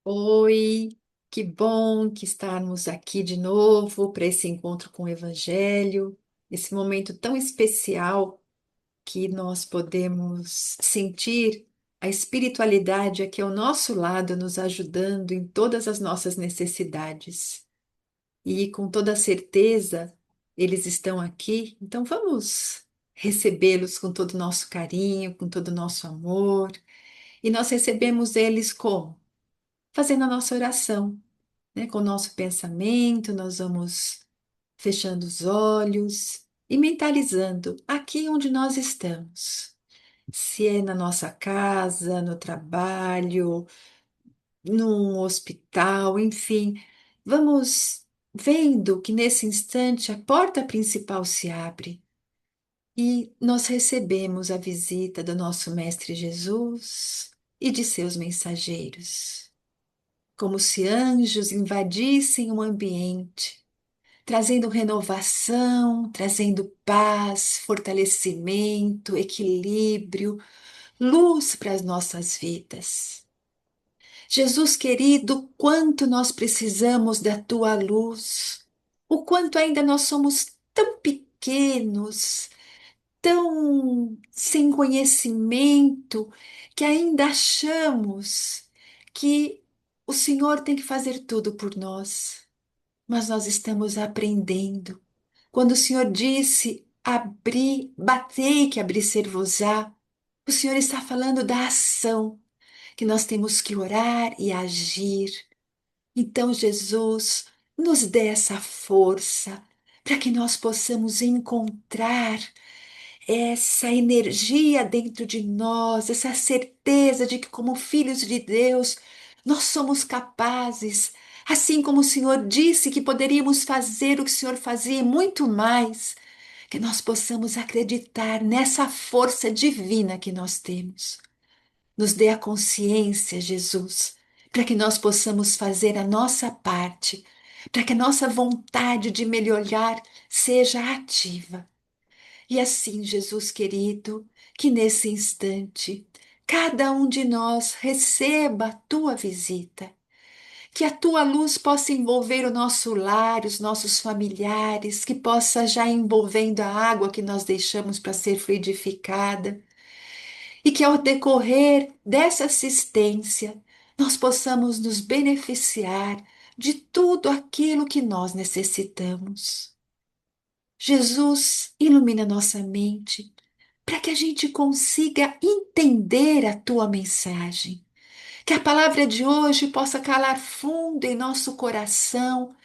Oi, que bom que estarmos aqui de novo para esse encontro com o Evangelho, esse momento tão especial que nós podemos sentir a espiritualidade aqui ao nosso lado, nos ajudando em todas as nossas necessidades. E com toda certeza, eles estão aqui, então vamos recebê-los com todo o nosso carinho, com todo o nosso amor. E nós recebemos eles como? Fazendo a nossa oração, né? Com o nosso pensamento, nós vamos fechando os olhos e mentalizando aqui onde nós estamos. Se é na nossa casa, no trabalho, num hospital, enfim, vamos vendo que nesse instante a porta principal se abre e nós recebemos a visita do nosso Mestre Jesus e de seus mensageiros, como se anjos invadissem o ambiente, trazendo renovação, trazendo paz, fortalecimento, equilíbrio, luz para as nossas vidas. Jesus querido, quanto nós precisamos da tua luz, o quanto ainda nós somos tão pequenos, tão sem conhecimento, que ainda achamos que o Senhor tem que fazer tudo por nós. Mas nós estamos aprendendo. Quando o Senhor disse, abri, batei que abrir-se-vos-á, o Senhor está falando da ação, que nós temos que orar e agir. Então, Jesus, nos dê essa força para que nós possamos encontrar essa energia dentro de nós, essa certeza de que, como filhos de Deus, nós somos capazes, assim como o Senhor disse que poderíamos fazer o que o Senhor fazia e muito mais, que nós possamos acreditar nessa força divina que nós temos. Nos dê a consciência, Jesus, para que nós possamos fazer a nossa parte, para que a nossa vontade de melhorar seja ativa. E assim, Jesus querido, que nesse instante cada um de nós receba a tua visita, que a tua luz possa envolver o nosso lar, os nossos familiares, que possa já envolvendo a água que nós deixamos para ser fluidificada, e que ao decorrer dessa assistência nós possamos nos beneficiar de tudo aquilo que nós necessitamos. Jesus, ilumina nossa mente para que a gente consiga entender a tua mensagem. Que a palavra de hoje possa calar fundo em nosso coração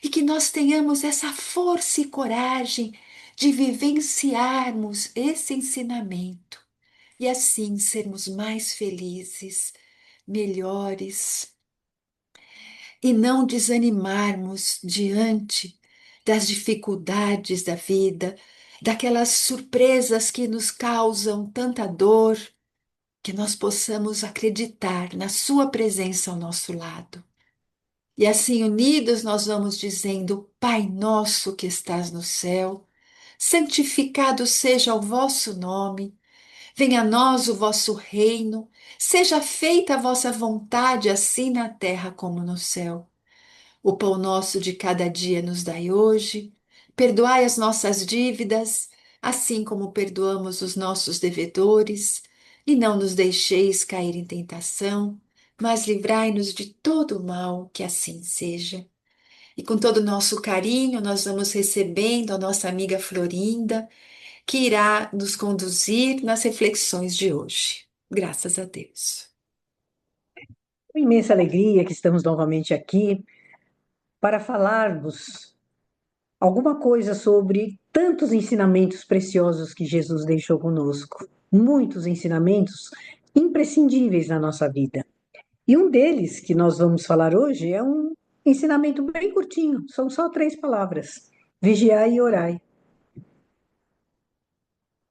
e que nós tenhamos essa força e coragem de vivenciarmos esse ensinamento e assim sermos mais felizes, melhores e não desanimarmos diante das dificuldades da vida, daquelas surpresas que nos causam tanta dor, que nós possamos acreditar na Sua presença ao nosso lado. E assim, unidos, nós vamos dizendo: Pai nosso que estás no céu, santificado seja o vosso nome, venha a nós o vosso reino, seja feita a vossa vontade, assim na terra como no céu. O pão nosso de cada dia nos dai hoje. Perdoai as nossas dívidas, assim como perdoamos os nossos devedores. E não nos deixeis cair em tentação, mas livrai-nos de todo o mal, que assim seja. E com todo o nosso carinho, nós vamos recebendo a nossa amiga Florinda, que irá nos conduzir nas reflexões de hoje. Graças a Deus. Com imensa alegria que estamos novamente aqui para falarmos alguma coisa sobre tantos ensinamentos preciosos que Jesus deixou conosco. Muitos ensinamentos imprescindíveis na nossa vida. E um deles que nós vamos falar hoje é um ensinamento bem curtinho, são só 3 palavras: vigiai e orai.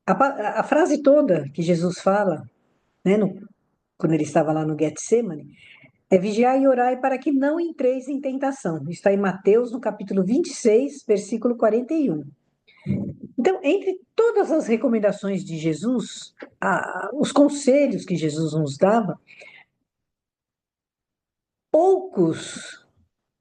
A frase toda que Jesus fala, né, quando ele estava lá no Getsemane, é vigiar e orar para que não entreis em tentação. Está em Mateus, no capítulo 26, versículo 41. Então, entre todas as recomendações de Jesus, os conselhos que Jesus nos dava, poucos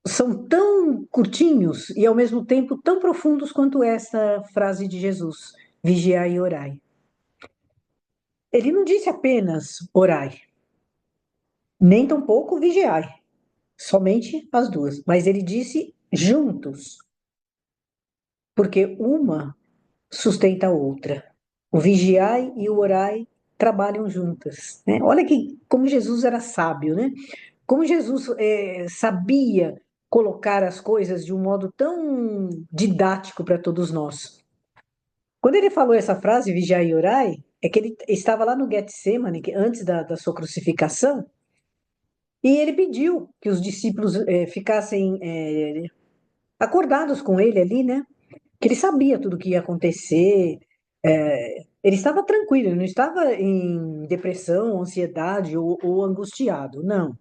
são tão curtinhos e ao mesmo tempo tão profundos quanto essa frase de Jesus: vigiai e orai. Ele não disse apenas orai, nem tampouco vigiai, somente as duas, mas ele disse juntos, porque uma sustenta a outra. O vigiai e o orai trabalham juntas, né? Olha que como Jesus era sábio, né? Como Jesus sabia colocar as coisas de um modo tão didático para todos nós. Quando ele falou essa frase, vigiai e orai, é que ele estava lá no Getsemane, antes da sua crucificação, e ele pediu que os discípulos ficassem acordados com ele ali, né? Que ele sabia tudo o que ia acontecer. Ele estava tranquilo, ele não estava em depressão, ansiedade ou angustiado, não.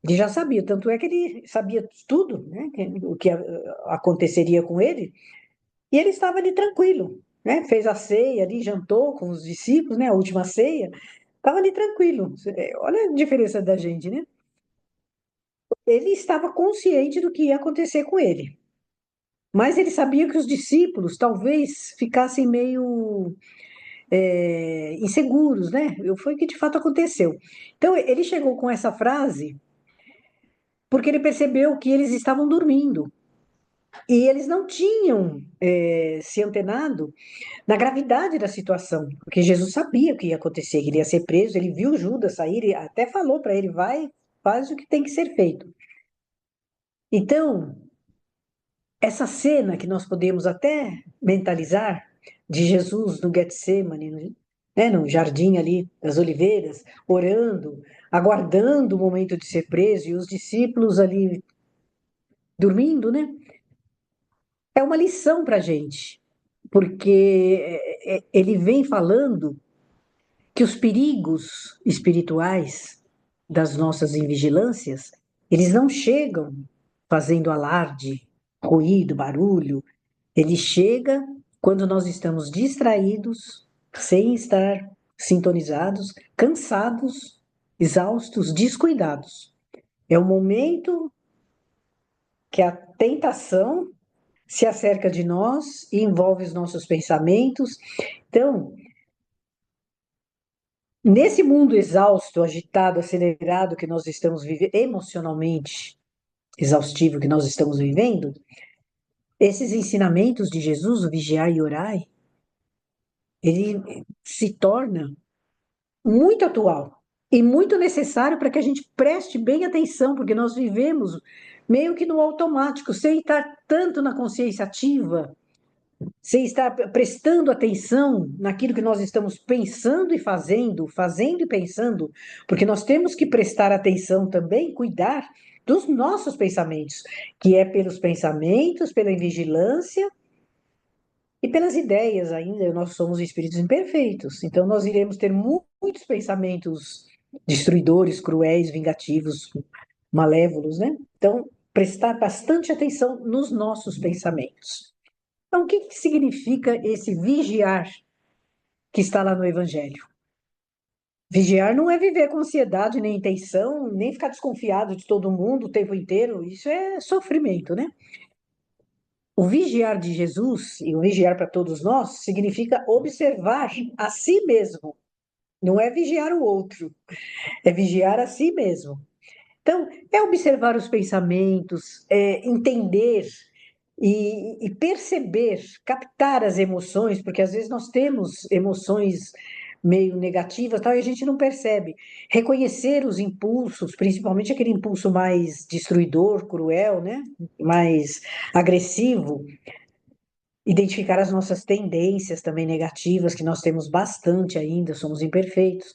Ele já sabia, tanto é que ele sabia tudo, né? O que aconteceria com ele, e ele estava ali tranquilo, né? Fez a ceia ali, jantou com os discípulos, né? A última ceia, estava ali tranquilo. Olha a diferença da gente, né? Ele estava consciente do que ia acontecer com ele, mas ele sabia que os discípulos talvez ficassem meio inseguros, né? Foi o que de fato aconteceu. Então ele chegou com essa frase porque ele percebeu que eles estavam dormindo. E eles não tinham se antenado na gravidade da situação, porque Jesus sabia o que ia acontecer, que ele ia ser preso, ele viu Judas sair e até falou para ele, vai, faz o que tem que ser feito. Então, essa cena que nós podemos até mentalizar de Jesus no Getsemane, né, no jardim ali das oliveiras, orando, aguardando o momento de ser preso, e os discípulos ali dormindo, né? É uma lição para a gente, porque ele vem falando que os perigos espirituais das nossas invigilâncias, eles não chegam fazendo alarde, ruído, barulho. Ele chega quando nós estamos distraídos, sem estar sintonizados, cansados, exaustos, descuidados. É o momento que a tentação se acerca de nós e envolve os nossos pensamentos. Então, nesse mundo exausto, agitado, acelerado que nós estamos vivendo, emocionalmente exaustivo que nós estamos vivendo, esses ensinamentos de Jesus, o vigiar e orar, ele se torna muito atual e muito necessário para que a gente preste bem atenção, porque nós vivemos meio que no automático, sem estar tanto na consciência ativa, sem estar prestando atenção naquilo que nós estamos pensando e fazendo, fazendo e pensando, porque nós temos que prestar atenção também, cuidar dos nossos pensamentos, que é pelos pensamentos, pela vigilância e pelas ideias ainda. Nós somos espíritos imperfeitos, então nós iremos ter muitos pensamentos destruidores, cruéis, vingativos, malévolos, né? Então, prestar bastante atenção nos nossos pensamentos. Então, o que que significa esse vigiar que está lá no Evangelho? Vigiar não é viver com ansiedade, nem tensão, nem ficar desconfiado de todo mundo o tempo inteiro. Isso é sofrimento, né? O vigiar de Jesus e o vigiar para todos nós significa observar a si mesmo. Não é vigiar o outro, é vigiar a si mesmo. Então, é observar os pensamentos, entender e perceber, captar as emoções, porque às vezes nós temos emoções meio negativas, tal, e a gente não percebe. Reconhecer os impulsos, principalmente aquele impulso mais destruidor, cruel, né? Mais agressivo. Identificar as nossas tendências também negativas, que nós temos bastante ainda, somos imperfeitos.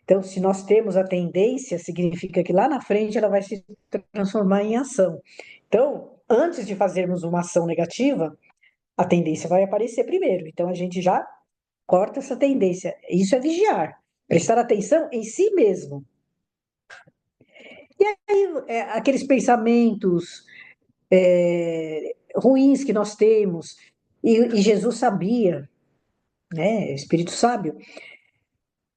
Então, se nós temos a tendência, significa que lá na frente ela vai se transformar em ação. Então, antes de fazermos uma ação negativa, a tendência vai aparecer primeiro. Então, a gente já corta essa tendência. Isso é vigiar, prestar atenção em si mesmo. E aí, aqueles pensamentos ruins que nós temos, e Jesus sabia, né, Espírito sábio,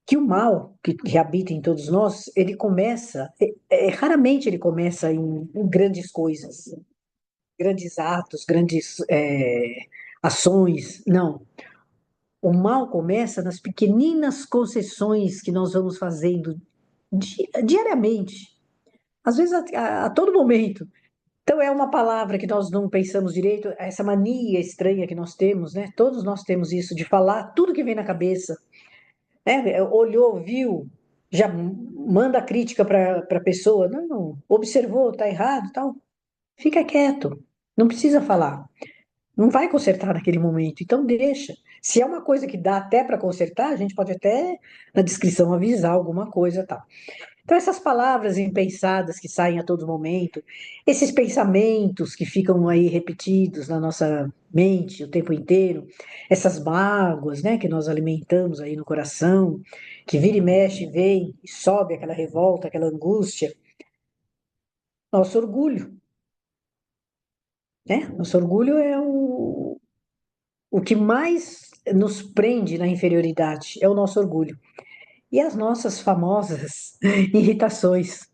que o mal que habita em todos nós, ele começa, raramente ele começa em grandes coisas, grandes atos, grandes ações. Não. O mal começa nas pequeninas concessões que nós vamos fazendo diariamente, às vezes a todo momento. Então, é uma palavra que nós não pensamos direito, essa mania estranha que nós temos, né? Todos nós temos isso de falar tudo que vem na cabeça, né? Olhou, viu, já manda crítica para a pessoa. Não, não, observou, tá errado, tal. Fica quieto, não precisa falar. Não vai consertar naquele momento, então deixa. Se é uma coisa que dá até para consertar, a gente pode até na descrição avisar alguma coisa, tal. Então, essas palavras impensadas que saem a todo momento, esses pensamentos que ficam aí repetidos na nossa mente o tempo inteiro, essas mágoas, né, que nós alimentamos aí no coração, que vira e mexe, vem e sobe aquela revolta, aquela angústia, nosso orgulho, né? Nosso orgulho é o que mais nos prende na inferioridade, é o nosso orgulho. E as nossas famosas irritações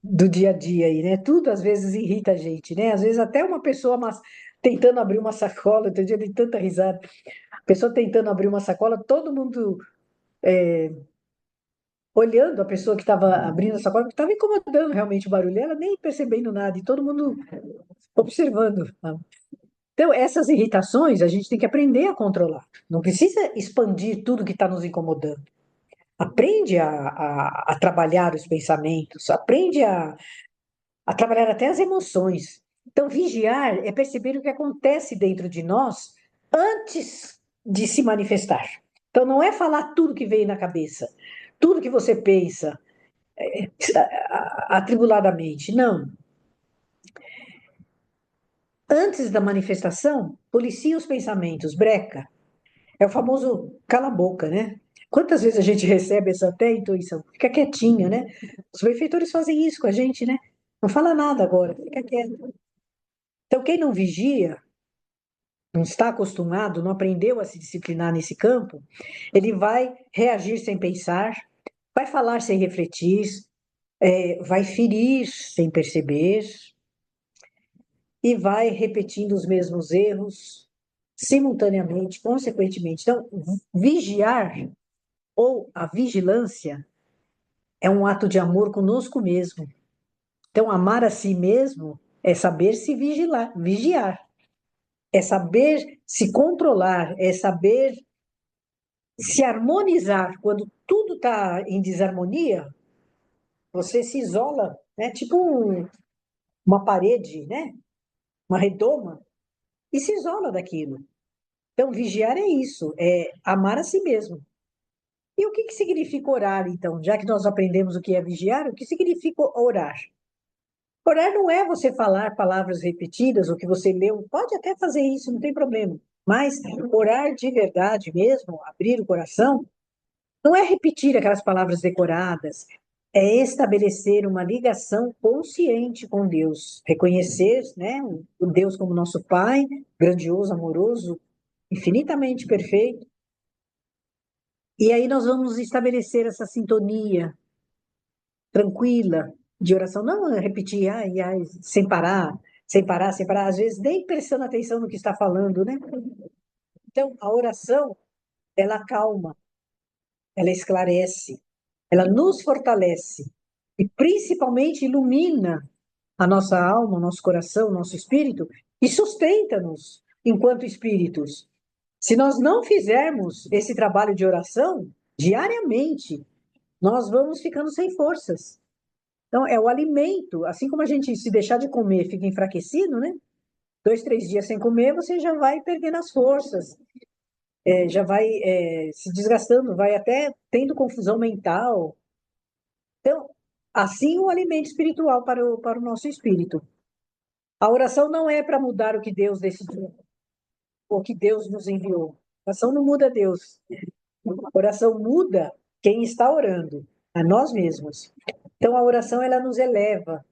do dia a dia aí, né? Tudo às vezes irrita a gente, né? Às vezes até uma pessoa tentando abrir uma sacola, outro dia eu dei tanta risada. A pessoa tentando abrir uma sacola, todo mundo olhando a pessoa que estava abrindo a sacola, que estava incomodando realmente o barulho, ela nem percebendo nada, e todo mundo observando. Então, essas irritações a gente tem que aprender a controlar. Não precisa expandir tudo que está nos incomodando. Aprende a trabalhar os pensamentos, aprende a trabalhar até as emoções. Então, vigiar é perceber o que acontece dentro de nós antes de se manifestar. Então, não é falar tudo que vem na cabeça, tudo que você pensa atribuladamente. Não. Antes da manifestação, policia os pensamentos, breca. É o famoso cala a boca, né? Quantas vezes a gente recebe essa até intuição? Fica quietinha, né? Os benfeitores fazem isso com a gente, né? Não fala nada agora, fica quieto. Então, quem não vigia, não está acostumado, não aprendeu a se disciplinar nesse campo, ele vai reagir sem pensar, vai falar sem refletir, vai ferir sem perceber e vai repetindo os mesmos erros simultaneamente, consequentemente. Então, vigiar ou a vigilância é um ato de amor conosco mesmo. Então, amar a si mesmo é saber se vigiar, é saber se controlar, é saber se harmonizar. Quando tudo está em desarmonia, você se isola, né? Tipo uma parede, né? Uma redoma, e se isola daquilo. Então, vigiar é isso, é amar a si mesmo. E o que que significa orar, então? Já que nós aprendemos o que é vigiar, o que significa orar? Orar não é você falar palavras repetidas, o que você leu, pode até fazer isso, não tem problema. Mas orar de verdade mesmo, abrir o coração, não é repetir aquelas palavras decoradas, é estabelecer uma ligação consciente com Deus, reconhecer, né, o Deus como nosso Pai, grandioso, amoroso, infinitamente perfeito. E aí nós vamos estabelecer essa sintonia tranquila de oração, não repetir, ai, ai, sem parar, sem parar, sem parar, às vezes nem prestando atenção no que está falando, né? Então, a oração, ela acalma, ela esclarece, ela nos fortalece e principalmente ilumina a nossa alma, o nosso coração, o nosso espírito e sustenta-nos enquanto espíritos. Se nós não fizermos esse trabalho de oração diariamente, nós vamos ficando sem forças. Então, é o alimento. Assim como a gente, se deixar de comer, fica enfraquecido, né? 2, 3 dias sem comer, você já vai perdendo as forças, já vai se desgastando, vai até tendo confusão mental. Então, assim o alimento espiritual para o nosso espírito. A oração não é para mudar o que Deus decidiu, o que Deus nos enviou. A oração não muda Deus. A oração muda quem está orando, a nós mesmos. Então, a oração, ela nos eleva,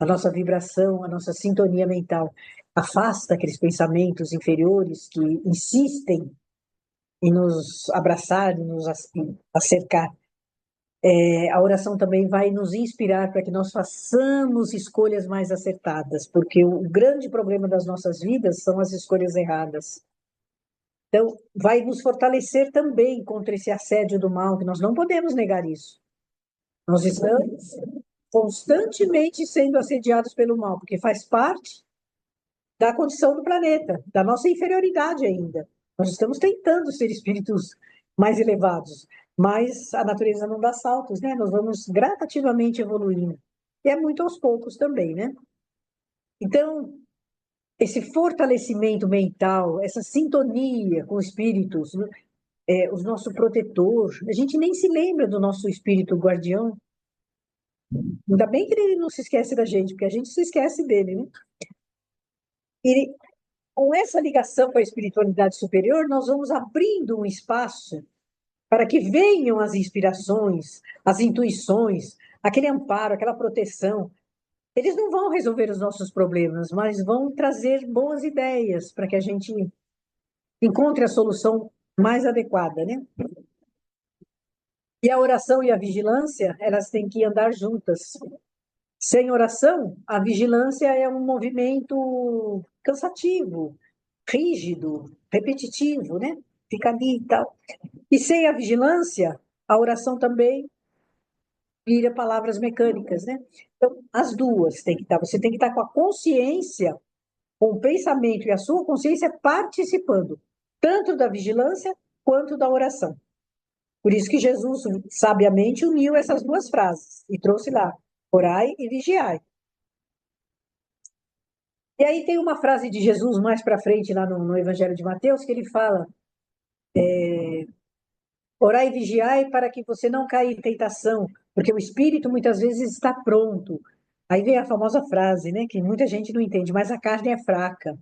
a nossa vibração, a nossa sintonia mental. Afasta aqueles pensamentos inferiores que insistem e nos abraçar, e nos acercar. A oração também vai nos inspirar para que nós façamos escolhas mais acertadas, porque o grande problema das nossas vidas são as escolhas erradas. Então, vai nos fortalecer também contra esse assédio do mal, que nós não podemos negar isso. Nós estamos constantemente sendo assediados pelo mal, porque faz parte da condição do planeta, da nossa inferioridade ainda. Nós estamos tentando ser espíritos mais elevados, mas a natureza não dá saltos, né? Nós vamos gradativamente evoluindo. E é muito aos poucos também, né? Então, esse fortalecimento mental, essa sintonia com espíritos, o nosso protetor, a gente nem se lembra do nosso espírito guardião. Ainda bem que ele não se esquece da gente, porque a gente se esquece dele, né? E com essa ligação com a espiritualidade superior, nós vamos abrindo um espaço para que venham as inspirações, as intuições, aquele amparo, aquela proteção. Eles não vão resolver os nossos problemas, mas vão trazer boas ideias para que a gente encontre a solução mais adequada, né? E a oração e a vigilância, elas têm que andar juntas. Sem oração, a vigilância é um movimento cansativo, rígido, repetitivo, né? Fica ali e tal. E sem a vigilância, a oração também vira palavras mecânicas, né? Então, as duas têm que estar. Você tem que estar com a consciência, com o pensamento e a sua consciência participando, tanto da vigilância quanto da oração. Por isso que Jesus, sabiamente, uniu essas duas frases e trouxe lá: orai e vigiai. E aí tem uma frase de Jesus mais para frente, lá no Evangelho de Mateus, que ele fala: orai e vigiai para que você não caia em tentação, porque o espírito muitas vezes está pronto. Aí vem a famosa frase, né, que muita gente não entende, mas a carne é fraca.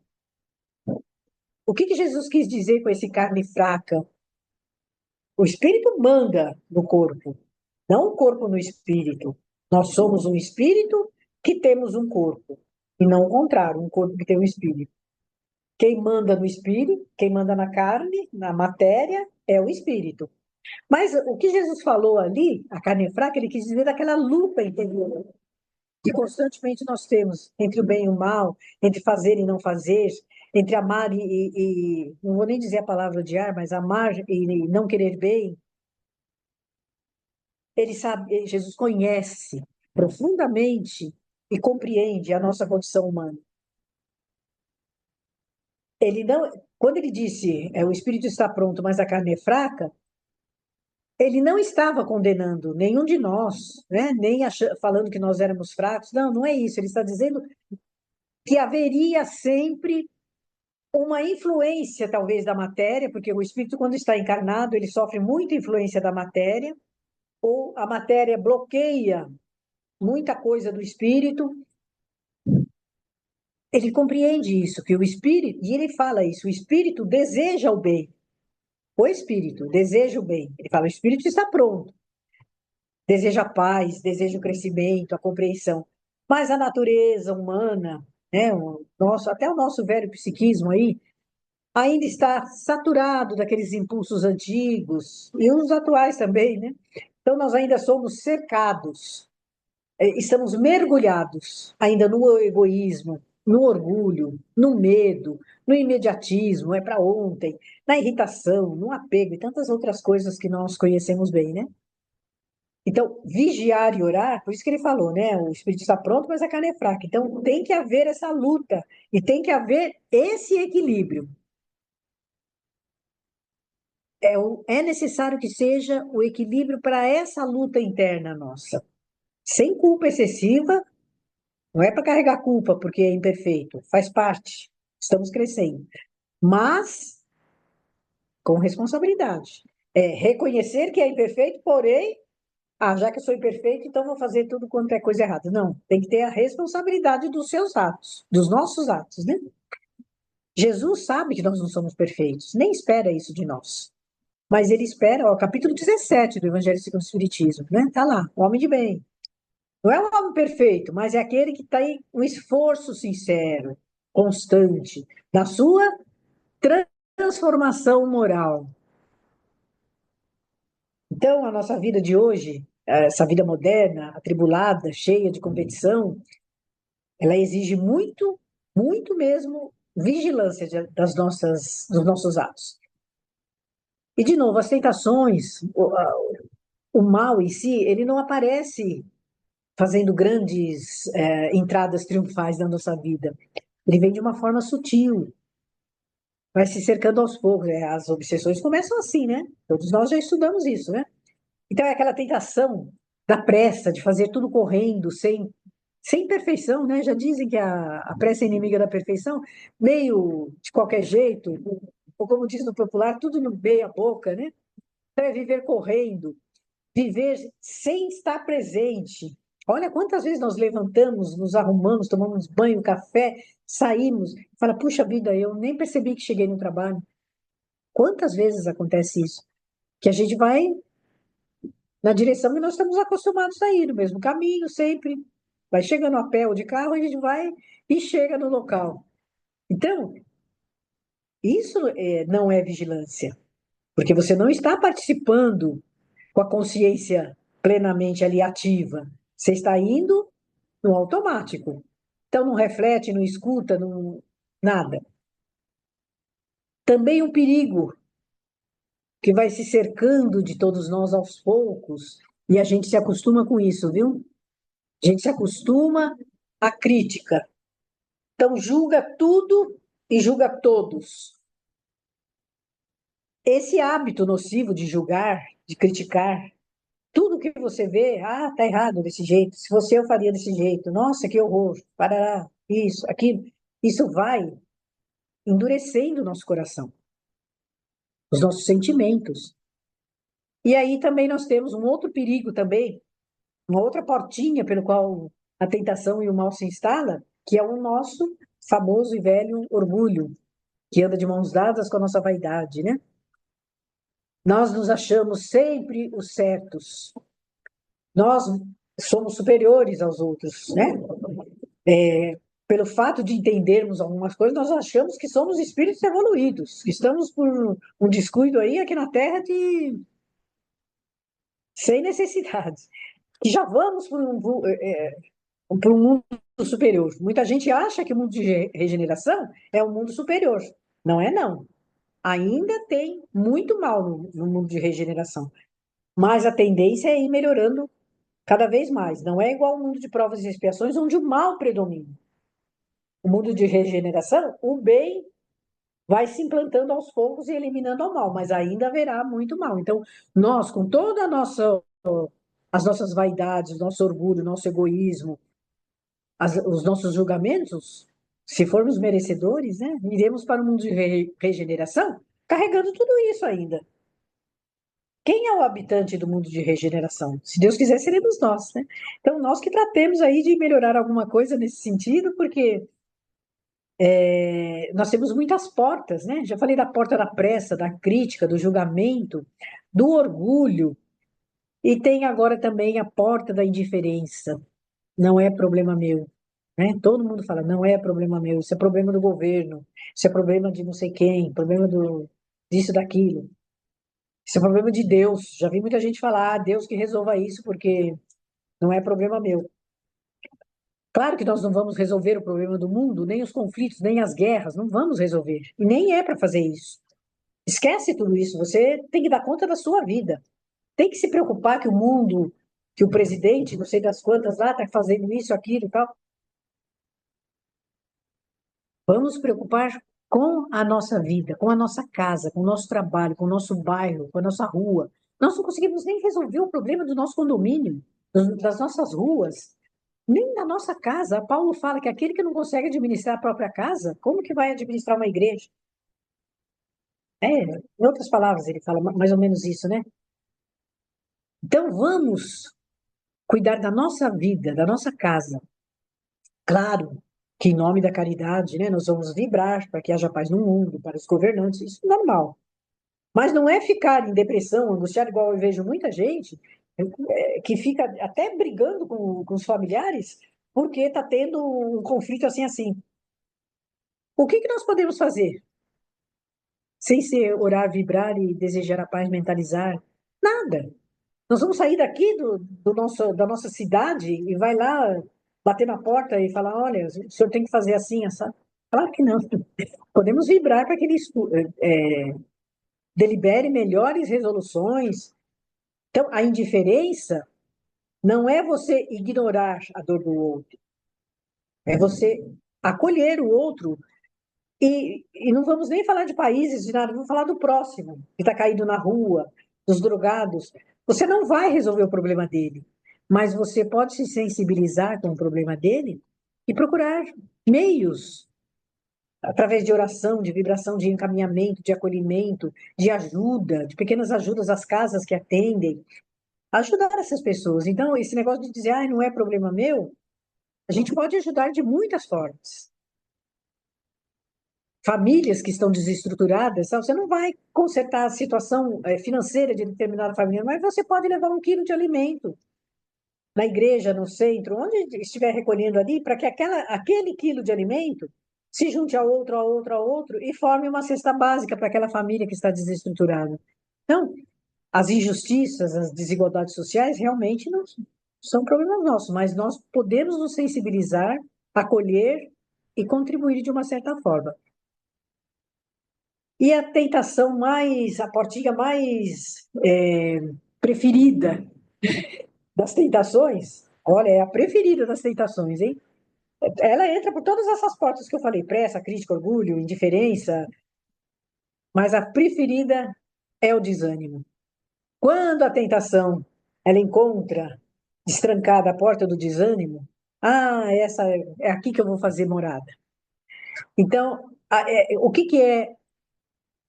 O que Jesus quis dizer com esse carne fraca? O espírito manda no corpo, não o corpo no espírito. Nós somos um espírito que temos um corpo, e não o contrário, um corpo que tem um espírito. Quem manda no espírito, quem manda na carne, na matéria, é o espírito. Mas o que Jesus falou ali, a carne fraca, ele quis dizer daquela luta interior que constantemente nós temos entre o bem e o mal, entre fazer e não fazer, entre amar não vou nem dizer a palavra odiar, mas amar e não querer bem. Ele sabe, Jesus conhece profundamente e compreende a nossa condição humana. Ele não, quando ele disse, o espírito está pronto, mas a carne é fraca, ele não estava condenando nenhum de nós, né? Nem falando que nós éramos fracos. Não, não é isso. Ele está dizendo que haveria sempre uma influência, talvez, da matéria, porque o espírito, quando está encarnado, ele sofre muita influência da matéria, ou a matéria bloqueia muita coisa do espírito. Ele compreende isso, que o espírito, e ele fala isso, o espírito deseja o bem. O espírito deseja o bem. Ele fala, o espírito está pronto. Deseja a paz, deseja o crescimento, a compreensão. Mas a natureza humana, né, até o nosso velho psiquismo aí, ainda está saturado daqueles impulsos antigos, e os atuais também, né? Então, nós ainda somos cercados, estamos mergulhados ainda no egoísmo, no orgulho, no medo, no imediatismo, é para ontem, na irritação, no apego e tantas outras coisas que nós conhecemos bem, né? Então, vigiar e orar, por isso que ele falou, né? O espírito está pronto, mas a carne é fraca. Então, tem que haver essa luta e tem que haver esse equilíbrio. É necessário que seja o equilíbrio para essa luta interna nossa. Sem culpa excessiva, não é para carregar culpa porque é imperfeito, faz parte, estamos crescendo. Mas com responsabilidade. Reconhecer que é imperfeito, porém, já que eu sou imperfeito, então vou fazer tudo quanto é coisa errada. Não, tem que ter a responsabilidade dos seus atos, dos nossos atos, né? Jesus sabe que nós não somos perfeitos, nem espera isso de nós. Mas ele espera, capítulo 17 do Evangelho segundo o Espiritismo, né? Tá lá, o homem de bem. Não é um homem perfeito, mas é aquele que está em um esforço sincero, constante, na sua transformação moral. Então, a nossa vida de hoje, essa vida moderna, atribulada, cheia de competição, ela exige muito, muito mesmo vigilância dos nossos atos. E, de novo, as tentações, o mal em si, ele não aparece fazendo grandes entradas triunfais na nossa vida. Ele vem de uma forma sutil, vai se cercando aos poucos. Né? As obsessões começam assim, né? Todos nós já estudamos isso, né? Então é aquela tentação da pressa, de fazer tudo correndo, sem perfeição, né? Já dizem que a pressa é inimiga da perfeição, meio de qualquer jeito, ou como diz no popular, tudo no meia boca, né? Então é viver correndo, viver sem estar presente. Olha quantas vezes nós levantamos, nos arrumamos, tomamos banho, café, saímos, fala, puxa vida, eu nem percebi que cheguei no trabalho. Quantas vezes acontece isso? Que a gente vai na direção que nós estamos acostumados a ir, no mesmo caminho, sempre. Vai chegando a pé ou de carro, a gente vai e chega no local. Então, isso não é vigilância, porque você não está participando com a consciência plenamente ali ativa. Você está indo no automático. Então, não reflete, não escuta, não, nada. Também um perigo que vai se cercando de todos nós aos poucos, e a gente se acostuma com isso, viu? A gente se acostuma à crítica. Então, julga tudo e julga todos. Esse hábito nocivo de julgar, de criticar, tudo que você vê, tá errado desse jeito, se fosse eu faria desse jeito, nossa, que horror, parará, isso, aquilo, isso vai endurecendo o nosso coração, os nossos sentimentos. E aí também nós temos um outro perigo também, uma outra portinha pelo qual a tentação e o mal se instala, que é o nosso famoso e velho orgulho, que anda de mãos dadas com a nossa vaidade, né? Nós nos achamos sempre os certos. Nós somos superiores aos outros, né? Pelo fato de entendermos algumas coisas, nós achamos que somos espíritos evoluídos, que estamos por um descuido aí aqui na Terra de sem necessidades, que já vamos por um mundo superior. Muita gente acha que o mundo de regeneração é um mundo superior. Não é, não. Ainda tem muito mal no mundo de regeneração. Mas a tendência é ir melhorando cada vez mais. Não é igual ao mundo de provas e expiações, onde o mal predomina. O mundo de regeneração, o bem vai se implantando aos poucos e eliminando o mal, mas ainda haverá muito mal. Então, nós, com toda a nossa, as nossas vaidades, nosso orgulho, nosso egoísmo, os nossos julgamentos, se formos merecedores, né, iremos para o mundo de regeneração carregando tudo isso ainda. Quem é o habitante do mundo de regeneração? Se Deus quiser, seremos nós, né? Então, nós que tratemos aí de melhorar alguma coisa nesse sentido, porque nós temos muitas portas, né? Já falei da porta da pressa, da crítica, do julgamento, do orgulho, e tem agora também a porta da indiferença. Não é problema meu, né? Todo mundo fala, não é problema meu, isso é problema do governo, isso é problema de não sei quem, problema disso, daquilo. Isso é problema de Deus. Já vi muita gente falar, Deus que resolva isso, porque não é problema meu. Claro que nós não vamos resolver o problema do mundo, nem os conflitos, nem as guerras, não vamos resolver. E nem é para fazer isso. Esquece tudo isso, você tem que dar conta da sua vida. Tem que se preocupar que o mundo, que o presidente, não sei das quantas lá, está fazendo isso, aquilo e tal. Vamos nos preocupar com a nossa vida, com a nossa casa, com o nosso trabalho, com o nosso bairro, com a nossa rua. Nós não conseguimos nem resolver o problema do nosso condomínio, das nossas ruas, nem da nossa casa. Paulo fala que aquele que não consegue administrar a própria casa, como que vai administrar uma igreja? Em outras palavras, ele fala mais ou menos isso, né? Então vamos cuidar da nossa vida, da nossa casa. Claro que em nome da caridade, né, nós vamos vibrar para que haja paz no mundo, para os governantes, isso é normal. Mas não é ficar em depressão, angustiado, igual eu vejo muita gente que fica até brigando com os familiares porque está tendo um conflito assim, assim. O que que nós podemos fazer? Sem ser orar, vibrar e desejar a paz, mentalizar? Nada. Nós vamos sair daqui da nossa cidade e vai lá bater na porta e falar, olha, o senhor tem que fazer assim, essa. Claro que não. Podemos vibrar para que ele delibere melhores resoluções. Então, a indiferença não é você ignorar a dor do outro, é você acolher o outro. E não vamos nem falar de países, de nada, vamos falar do próximo, que está caído na rua, dos drogados. Você não vai resolver o problema dele, mas você pode se sensibilizar com o problema dele e procurar meios, através de oração, de vibração, de encaminhamento, de acolhimento, de ajuda, de pequenas ajudas às casas que atendem, ajudar essas pessoas. Então, esse negócio de dizer, ah, não é problema meu, a gente pode ajudar de muitas formas. Famílias que estão desestruturadas, sabe? Você não vai consertar a situação financeira de determinada família, mas você pode levar 1 quilo de alimento na igreja, no centro, onde estiver recolhendo ali, para que aquele quilo de alimento se junte a outro, a outro, a outro e forme uma cesta básica para aquela família que está desestruturada. Então, as injustiças, as desigualdades sociais realmente não são problemas nossos, mas nós podemos nos sensibilizar, acolher e contribuir de uma certa forma. E a tentação mais, a portinha mais preferida das tentações, olha, é a preferida das tentações, hein? Ela entra por todas essas portas que eu falei, pressa, crítica, orgulho, indiferença, mas a preferida é o desânimo. Quando a tentação, ela encontra destrancada a porta do desânimo, essa é aqui que eu vou fazer morada. Então, o que que é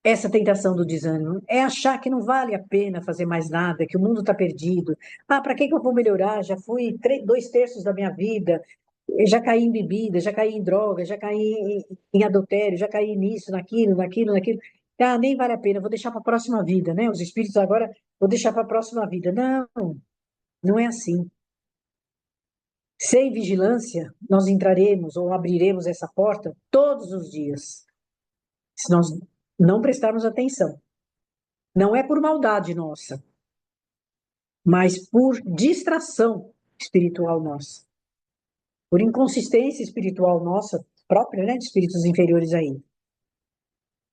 essa tentação do desânimo? É achar que não vale a pena fazer mais nada, que o mundo está perdido. Para que eu vou melhorar? Já fui 2/3 da minha vida, eu já caí em bebida, já caí em droga, já caí em adultério, já caí nisso, naquilo, naquilo, naquilo. Nem vale a pena, vou deixar para a próxima vida, né? Os espíritos agora, vou deixar para a próxima vida. Não, não é assim. Sem vigilância, nós entraremos ou abriremos essa porta todos os dias, se nós não prestarmos atenção. Não é por maldade nossa, mas por distração espiritual nossa, por inconsistência espiritual nossa própria, né, de espíritos inferiores aí.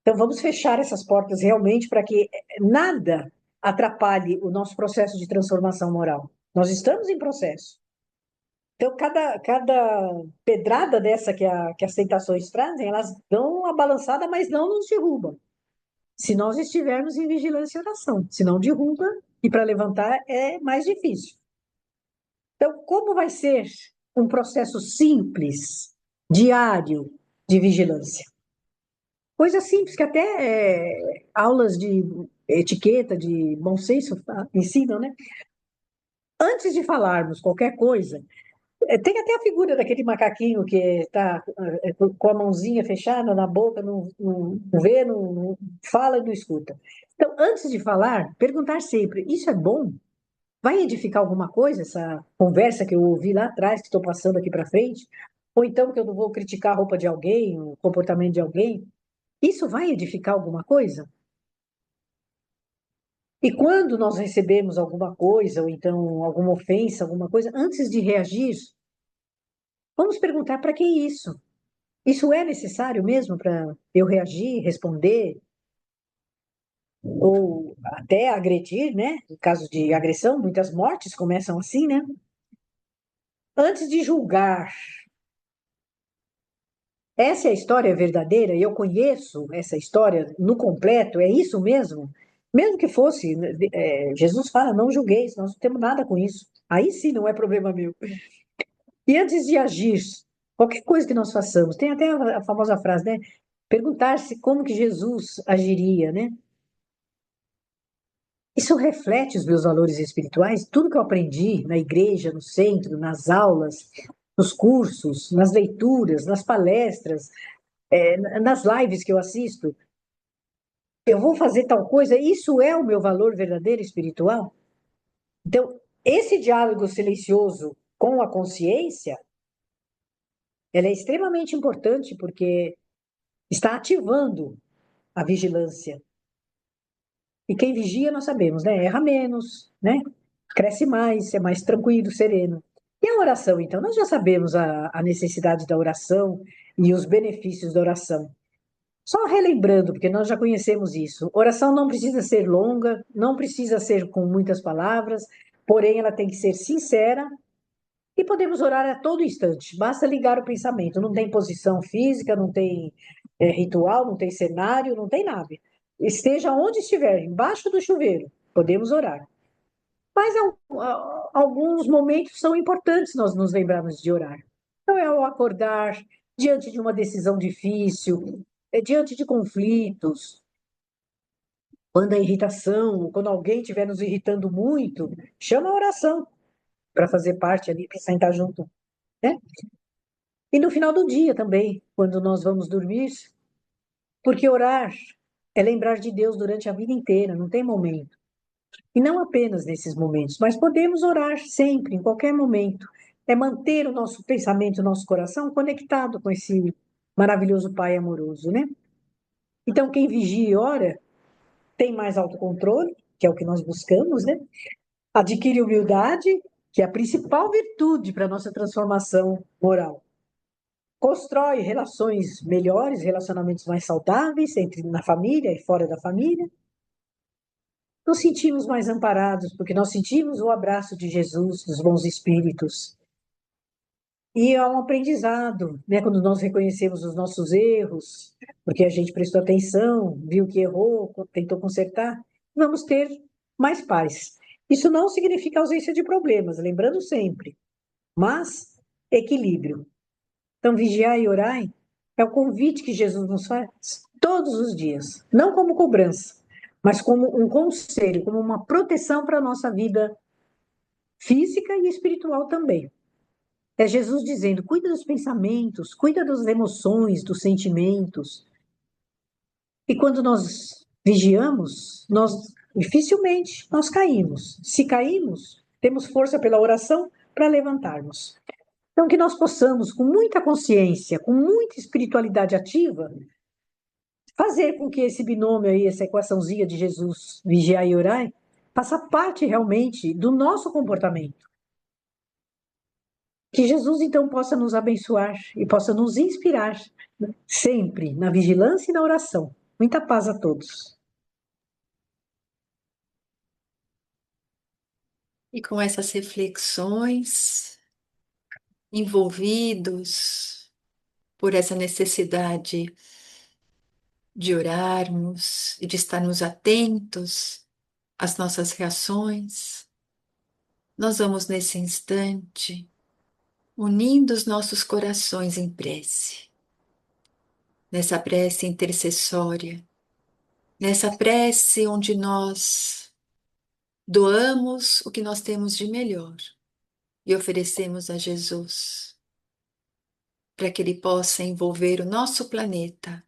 Então vamos fechar essas portas realmente para que nada atrapalhe o nosso processo de transformação moral. Nós estamos em processo. Então cada pedrada dessa que as tentações trazem, elas dão uma balançada, mas não nos derrubam. Se nós estivermos em vigilância e oração, se não derruba, e para levantar é mais difícil. Então, como vai ser um processo simples, diário, de vigilância? Coisa simples, que até aulas de etiqueta, de bom senso ensinam, né? Antes de falarmos qualquer coisa, tem até a figura daquele macaquinho que está com a mãozinha fechada na boca, não vê, não fala e não escuta. Então, antes de falar, perguntar sempre: isso é bom? Vai edificar alguma coisa, essa conversa que eu ouvi lá atrás, que estou passando aqui para frente? Ou então que eu não vou criticar a roupa de alguém, o comportamento de alguém? Isso vai edificar alguma coisa? E quando nós recebemos alguma coisa, ou então alguma ofensa, alguma coisa, antes de reagir, vamos perguntar: para que isso? Isso é necessário mesmo para eu reagir, responder, ou até agredir, né? No caso de agressão, muitas mortes começam assim, né? Antes de julgar, essa é a história verdadeira, e eu conheço essa história no completo, é isso mesmo? Mesmo que fosse, Jesus fala, não julgueis, nós não temos nada com isso. Aí sim não é problema meu. E antes de agir, qualquer coisa que nós façamos, tem até a famosa frase, né? Perguntar-se como que Jesus agiria, né? Isso reflete os meus valores espirituais, tudo que eu aprendi na igreja, no centro, nas aulas, nos cursos, nas leituras, nas palestras, nas lives que eu assisto. Eu vou fazer tal coisa, isso é o meu valor verdadeiro espiritual? Então, esse diálogo silencioso com a consciência, ela é extremamente importante porque está ativando a vigilância. E quem vigia, nós sabemos, né? Erra menos, né? cresce mais, é mais tranquilo, sereno. E a oração, então? Nós já sabemos a necessidade da oração e os benefícios da oração. Só relembrando, porque nós já conhecemos isso. Oração não precisa ser longa, não precisa ser com muitas palavras, porém ela tem que ser sincera e podemos orar a todo instante. Basta ligar o pensamento. Não tem posição física, não tem ritual, não tem cenário, não tem nada. Esteja onde estiver, embaixo do chuveiro, podemos orar. Mas alguns momentos são importantes nós nos lembrarmos de orar. Então, é ao acordar, diante de uma decisão difícil, diante de conflitos, quando a irritação, quando alguém estiver nos irritando muito, chama a oração para fazer parte ali, para sentar junto, né? E no final do dia também, quando nós vamos dormir, porque orar é lembrar de Deus durante a vida inteira, não tem momento. E não apenas nesses momentos, mas podemos orar sempre, em qualquer momento. É manter o nosso pensamento, o nosso coração conectado com esse maravilhoso Pai amoroso, né? Então, quem vigia e ora tem mais autocontrole, que é o que nós buscamos, né? Adquire humildade, que é a principal virtude para a nossa transformação moral. Constrói relações melhores, relacionamentos mais saudáveis entre na família e fora da família. Nos sentimos mais amparados, porque nós sentimos o abraço de Jesus, dos bons espíritos. E é um aprendizado, né? Quando nós reconhecemos os nossos erros, porque a gente prestou atenção, viu que errou, tentou consertar, vamos ter mais paz. Isso não significa ausência de problemas, lembrando sempre, mas equilíbrio. Então, vigiai e orai é o convite que Jesus nos faz todos os dias, não como cobrança, mas como um conselho, como uma proteção para a nossa vida física e espiritual também. É Jesus dizendo: cuida dos pensamentos, cuida das emoções, dos sentimentos. E quando nós vigiamos, nós dificilmente nós caímos. Se caímos, temos força pela oração para levantarmos. Então, que nós possamos, com muita consciência, com muita espiritualidade ativa, fazer com que esse binômio aí, essa equaçãozinha de Jesus, vigiar e orar, faça parte realmente do nosso comportamento. Que Jesus, então, possa nos abençoar e possa nos inspirar sempre na vigilância e na oração. Muita paz a todos. E com essas reflexões, envolvidos por essa necessidade de orarmos e de estarmos atentos às nossas reações, nós vamos nesse instante unindo os nossos corações em prece, nessa prece intercessória, nessa prece onde nós doamos o que nós temos de melhor e oferecemos a Jesus, para que Ele possa envolver o nosso planeta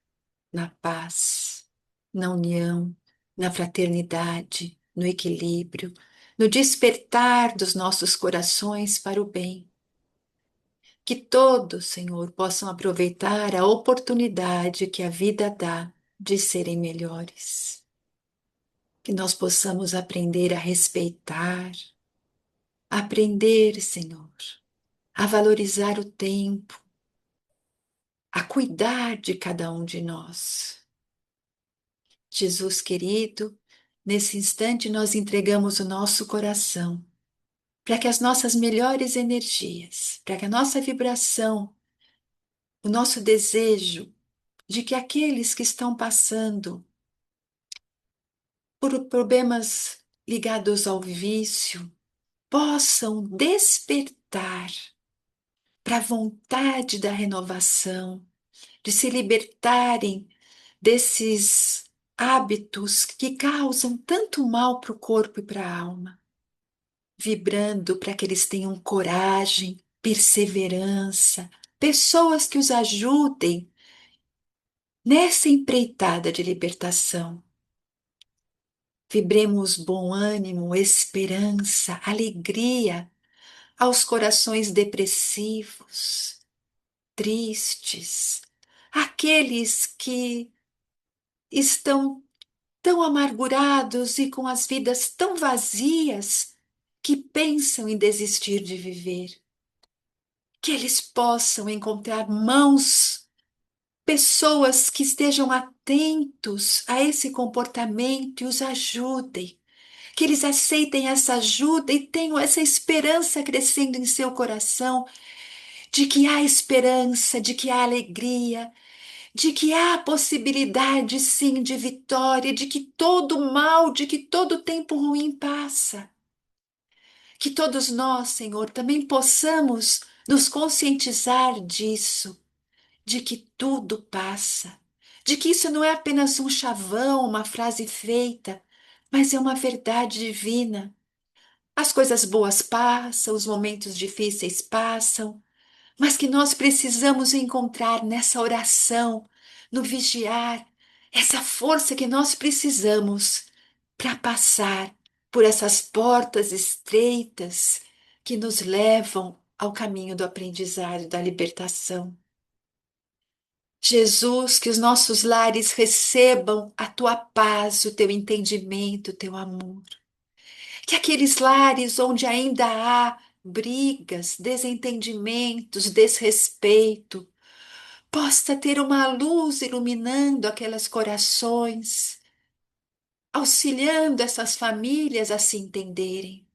na paz, na união, na fraternidade, no equilíbrio, no despertar dos nossos corações para o bem. Que todos, Senhor, possam aproveitar a oportunidade que a vida dá de serem melhores. Que nós possamos aprender a respeitar, aprender, Senhor, a valorizar o tempo, a cuidar de cada um de nós. Jesus querido, nesse instante nós entregamos o nosso coração para que as nossas melhores energias, para que a nossa vibração, o nosso desejo de que aqueles que estão passando por problemas ligados ao vício possam despertar para a vontade da renovação, de se libertarem desses hábitos que causam tanto mal para o corpo e para a alma, vibrando para que eles tenham coragem, perseverança, pessoas que os ajudem nessa empreitada de libertação. Vibremos bom ânimo, esperança, alegria aos corações depressivos, tristes, aqueles que estão tão amargurados e com as vidas tão vazias que pensam em desistir de viver, que eles possam encontrar mãos, pessoas que estejam atentos a esse comportamento e os ajudem, que eles aceitem essa ajuda e tenham essa esperança crescendo em seu coração, de que há esperança, de que há alegria, de que há possibilidade sim de vitória, de que todo mal, de que todo tempo ruim passa. Que todos nós, Senhor, também possamos nos conscientizar disso, de que tudo passa, de que isso não é apenas um chavão, uma frase feita, mas é uma verdade divina. As coisas boas passam, os momentos difíceis passam, mas que nós precisamos encontrar nessa oração, no vigiar, essa força que nós precisamos para passar por essas portas estreitas que nos levam ao caminho do aprendizado, da libertação. Jesus, que os nossos lares recebam a tua paz, o teu entendimento, o teu amor. Que aqueles lares onde ainda há brigas, desentendimentos, desrespeito, possa ter uma luz iluminando aqueles corações, auxiliando essas famílias a se entenderem.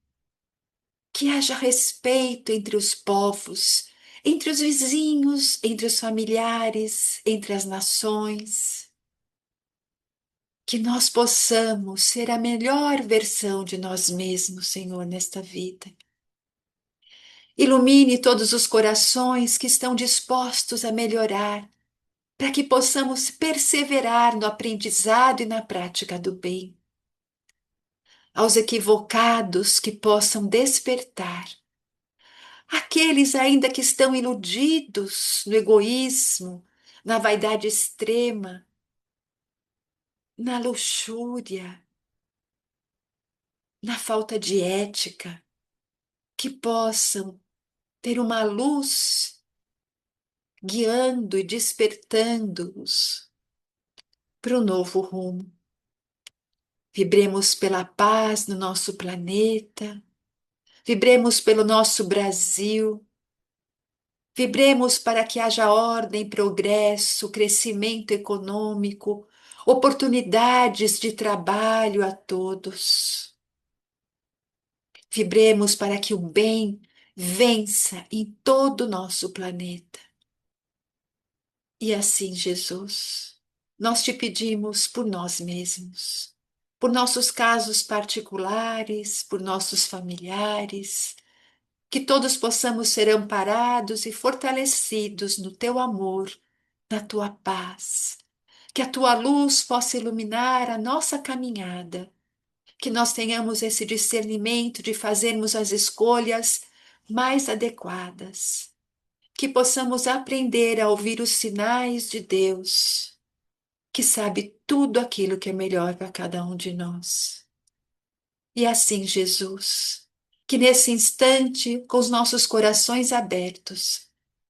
Que haja respeito entre os povos, entre os vizinhos, entre os familiares, entre as nações. Que nós possamos ser a melhor versão de nós mesmos, Senhor, nesta vida. Ilumine todos os corações que estão dispostos a melhorar, para que possamos perseverar no aprendizado e na prática do bem. Aos equivocados que possam despertar, aqueles ainda que estão iludidos no egoísmo, na vaidade extrema, na luxúria, na falta de ética, que possam ter uma luz guiando e despertando-os para o novo rumo. Vibremos pela paz no nosso planeta, vibremos pelo nosso Brasil, vibremos para que haja ordem, progresso, crescimento econômico, oportunidades de trabalho a todos. Vibremos para que o bem vença em todo o nosso planeta. E assim, Jesus, nós te pedimos por nós mesmos, por nossos casos particulares, por nossos familiares, que todos possamos ser amparados e fortalecidos no teu amor, na tua paz, que a tua luz possa iluminar a nossa caminhada, que nós tenhamos esse discernimento de fazermos as escolhas mais adequadas, que possamos aprender a ouvir os sinais de Deus, que sabe tudo aquilo que é melhor para cada um de nós. E assim, Jesus, que nesse instante, com os nossos corações abertos,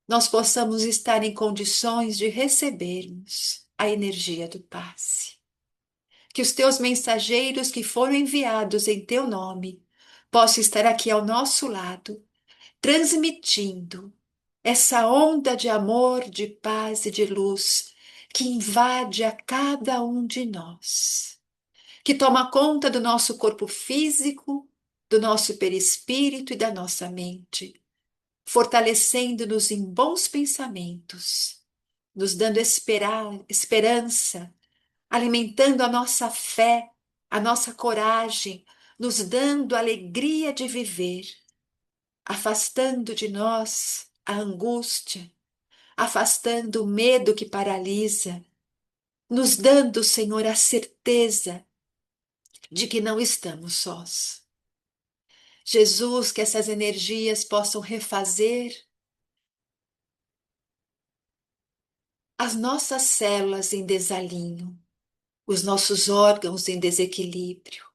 nós possamos estar em condições de recebermos a energia do passe. Que os teus mensageiros que foram enviados em teu nome possam estar aqui ao nosso lado, transmitindo essa onda de amor, de paz e de luz que invade a cada um de nós, que toma conta do nosso corpo físico, do nosso perispírito e da nossa mente, fortalecendo-nos em bons pensamentos, nos dando esperança, alimentando a nossa fé, a nossa coragem, nos dando alegria de viver, afastando de nós a angústia, afastando o medo que paralisa, nos dando, Senhor, a certeza de que não estamos sós. Jesus, que essas energias possam refazer as nossas células em desalinho, os nossos órgãos em desequilíbrio,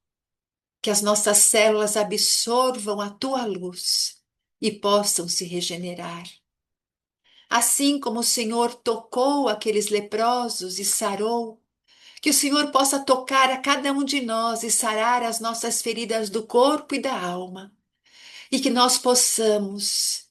que as nossas células absorvam a tua luz e possam se regenerar. Assim como o Senhor tocou aqueles leprosos e sarou, que o Senhor possa tocar a cada um de nós e sarar as nossas feridas do corpo e da alma, e que nós possamos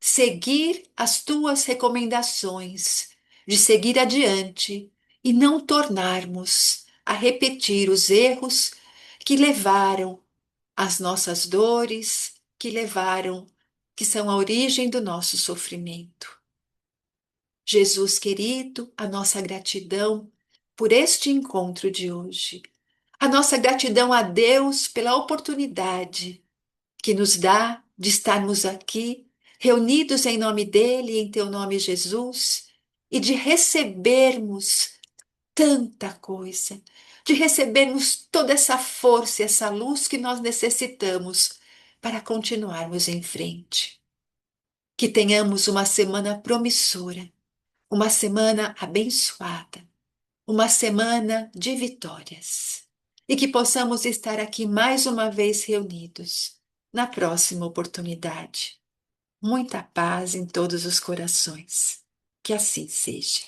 seguir as tuas recomendações, de seguir adiante e não tornarmos a repetir os erros que levaram às nossas dores, que são a origem do nosso sofrimento. Jesus querido, a nossa gratidão por este encontro de hoje. A nossa gratidão a Deus pela oportunidade que nos dá de estarmos aqui, reunidos em nome dEle, em Teu nome, Jesus, e de recebermos tanta coisa, de recebermos toda essa força, essa luz que nós necessitamos para continuarmos em frente. Que tenhamos uma semana promissora, uma semana abençoada, uma semana de vitórias. E que possamos estar aqui mais uma vez reunidos na próxima oportunidade. Muita paz em todos os corações. Que assim seja.